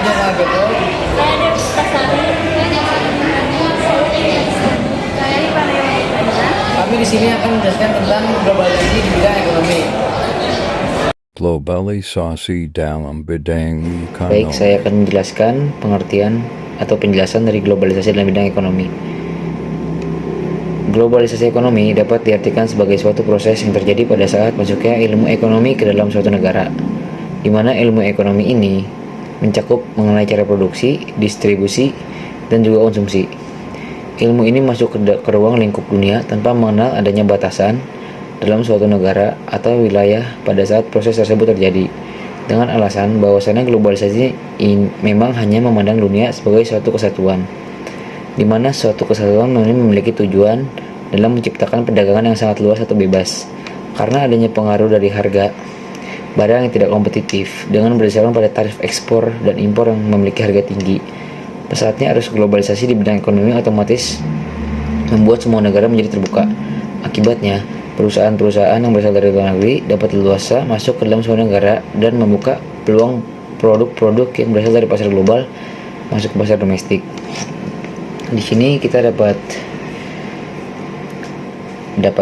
jangan gitu. Saya dari Pasari. Saya di Pantai. Kami di sini akan menjelaskan tentang globalisasi di bidang ekonomi. Globalisasi dalam bidang Baik, ekonomi. saya akan menjelaskan pengertian atau penjelasan dari globalisasi dalam bidang ekonomi. Globalisasi ekonomi dapat diartikan sebagai suatu proses yang terjadi pada saat masuknya ilmu ekonomi ke dalam suatu negara, di mana ilmu ekonomi ini mencakup mengenai cara produksi, distribusi, dan juga konsumsi. Ilmu ini masuk ke ruang lingkup dunia tanpa mengenal adanya batasan dalam suatu negara atau wilayah pada saat proses tersebut terjadi, dengan alasan bahwasannya globalisasi memang hanya memandang dunia sebagai suatu kesatuan, di mana suatu kesatuan memiliki tujuan dalam menciptakan perdagangan yang sangat luas atau bebas, karena adanya pengaruh dari harga barang yang tidak kompetitif dengan berdasarkan pada tarif ekspor dan impor yang memiliki harga tinggi. Pesatnya arus globalisasi di bidang ekonomi otomatis membuat semua negara menjadi terbuka. Akibatnya, perusahaan-perusahaan yang berasal dari luar negeri dapat leluasa masuk ke dalam sebuah negara dan membuka peluang produk-produk yang berasal dari pasar global masuk ke pasar domestik. Di sini kita dapat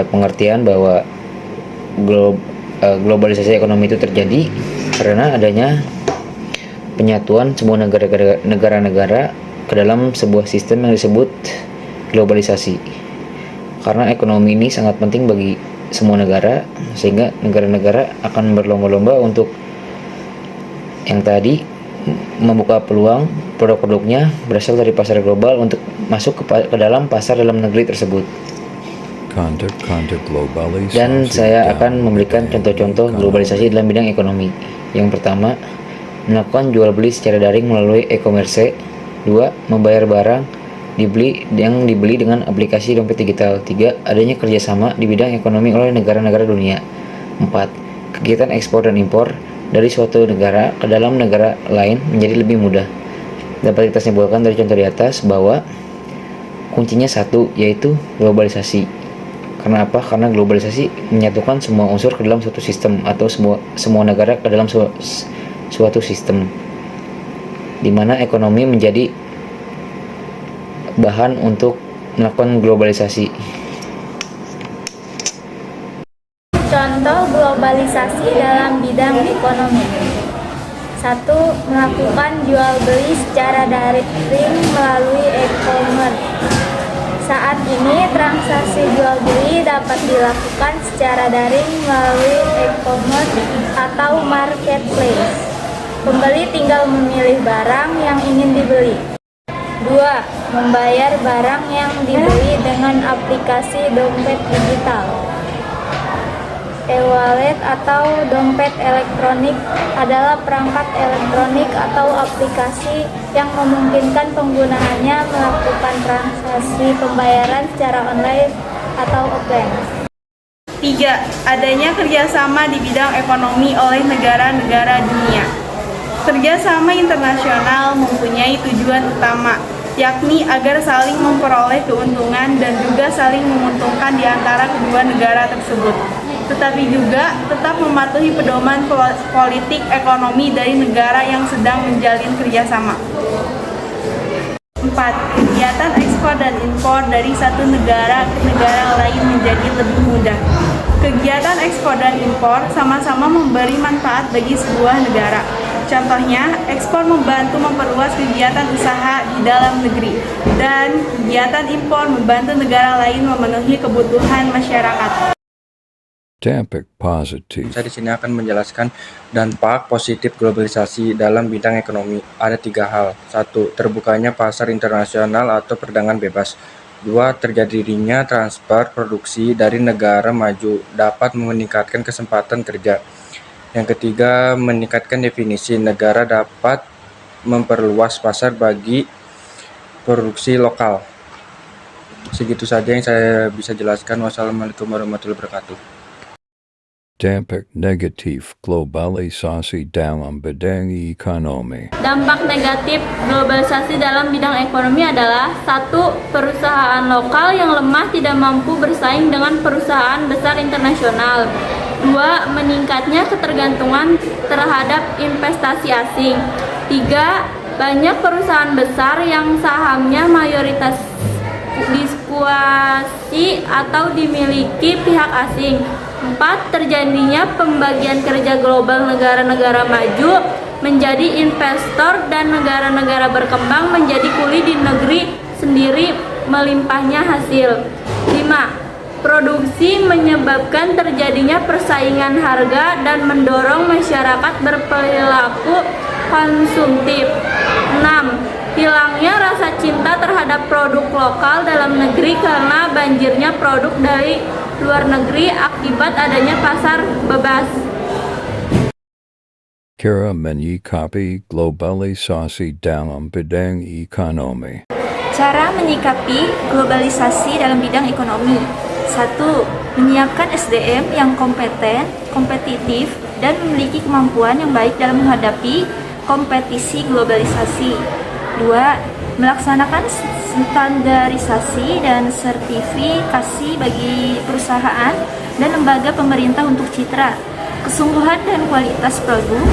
pengertian bahwa globalisasi ekonomi itu terjadi karena adanya penyatuan semua negara-negara ke dalam sebuah sistem yang disebut globalisasi. Karena ekonomi ini sangat penting bagi semua negara, sehingga negara-negara akan berlomba-lomba untuk yang tadi membuka peluang produk-produknya berasal dari pasar global untuk masuk ke dalam pasar dalam negeri tersebut. Dan saya akan memberikan contoh-contoh globalisasi dalam bidang ekonomi. Yang pertama, melakukan jual beli secara daring melalui e-commerce. 2. Membayar barang dibeli dengan aplikasi dompet digital. 3. Adanya kerjasama di bidang ekonomi oleh negara-negara dunia. 4. Kegiatan ekspor dan impor dari suatu negara ke dalam negara lain menjadi lebih mudah. Dapat kita simpulkan dari contoh di atas bahwa kuncinya satu, yaitu globalisasi. Karena apa? Karena globalisasi menyatukan semua unsur ke dalam suatu sistem atau semua negara ke dalam suatu sistem, di mana ekonomi menjadi bahan untuk melakukan globalisasi. Contoh globalisasi dalam bidang ekonomi. 1. Melakukan jual beli secara daring melalui e-commerce. Saat ini transaksi jual beli dapat dilakukan secara daring melalui e-commerce atau marketplace. Pembeli tinggal memilih barang yang ingin dibeli. 2. Membayar barang yang dibeli dengan aplikasi dompet digital. E-wallet atau dompet elektronik adalah perangkat elektronik atau aplikasi yang memungkinkan penggunaannya melakukan transaksi pembayaran secara online atau offline. 3. Adanya kerjasama di bidang ekonomi oleh negara-negara dunia. Kerjasama internasional mempunyai tujuan utama, yakni agar saling memperoleh keuntungan dan juga saling menguntungkan di antara kedua negara tersebut, tetapi juga tetap mematuhi pedoman politik ekonomi dari negara yang sedang menjalin kerjasama. 4. Kegiatan ekspor dan impor dari satu negara ke negara lain menjadi lebih mudah. Kegiatan ekspor dan impor sama-sama memberi manfaat bagi sebuah negara. Contohnya, ekspor membantu memperluas kegiatan usaha di dalam negeri, dan kegiatan impor membantu negara lain memenuhi kebutuhan masyarakat. Dampak positif. Saya di sini akan menjelaskan dampak positif globalisasi dalam bidang ekonomi. Ada 3 hal. 1. Terbukanya pasar internasional atau perdagangan bebas. 2. Terjadinya transfer produksi dari negara maju dapat meningkatkan kesempatan kerja. Yang ketiga, meningkatkan definisi negara dapat memperluas pasar bagi produksi lokal. Segitu saja yang saya bisa jelaskan. Wassalamualaikum warahmatullahi wabarakatuh. Dampak negatif globalisasi dalam bidang ekonomi. Dampak negatif globalisasi dalam bidang ekonomi adalah 1. Perusahaan lokal yang lemah tidak mampu bersaing dengan perusahaan besar internasional. 2. Meningkatnya ketergantungan terhadap investasi asing. 3. Banyak perusahaan besar yang sahamnya mayoritas diskuasi atau dimiliki pihak asing. 4. Terjadinya pembagian kerja global negara-negara maju menjadi investor dan negara-negara berkembang menjadi kuli di negeri sendiri melimpahnya hasil. 5. Produksi menyebabkan terjadinya persaingan harga dan mendorong masyarakat berperilaku konsumtif. 6. Hilangnya rasa cinta terhadap produk lokal dalam negeri karena banjirnya produk dari luar negeri akibat adanya pasar bebas. Cara menyikapi globalisasi dalam bidang ekonomi. Cara menyikapi globalisasi dalam bidang ekonomi. 1. Menyiapkan SDM yang kompeten, kompetitif, dan memiliki kemampuan yang baik dalam menghadapi kompetisi globalisasi. 2. Melaksanakan standarisasi dan sertifikasi bagi perusahaan dan lembaga pemerintah untuk citra, kesungguhan dan kualitas produk.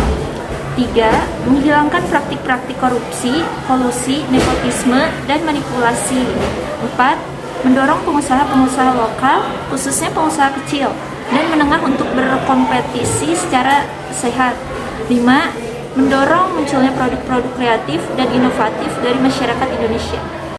3. Menghilangkan praktik-praktik korupsi, kolusi, nepotisme, dan manipulasi. 4. Mendorong pengusaha-pengusaha lokal, khususnya pengusaha kecil dan menengah untuk berkompetisi secara sehat. 5. Mendorong munculnya produk-produk kreatif dan inovatif dari masyarakat Indonesia.